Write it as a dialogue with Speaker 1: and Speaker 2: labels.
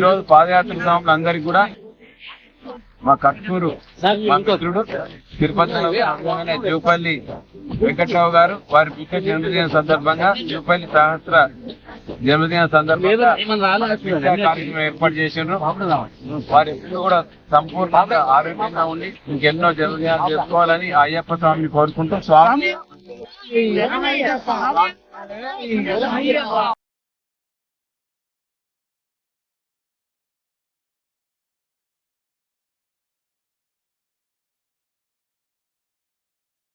Speaker 1: రోజు పాదయాత్ర స్వాములు అందరికి కూడా మా కట్టూరు మా మిత్రుడు తిరుపతి జూపల్లి వెంకట్రావు గారు వారి ముఖ్య జన్మదిన సందర్భంగా జూపల్లి సహస్ర జన్మదిన సందర్భంగా కార్యక్రమం ఏర్పాటు చేసిండ్రు. వారి ఎప్పుడు కూడా సంపూర్ణంగా ఆరోగ్యంగా ఉండి ఇంకెన్నో జన్మదినాలు చేసుకోవాలని అయ్యప్ప స్వామిని కోరుకుంటూ స్వామి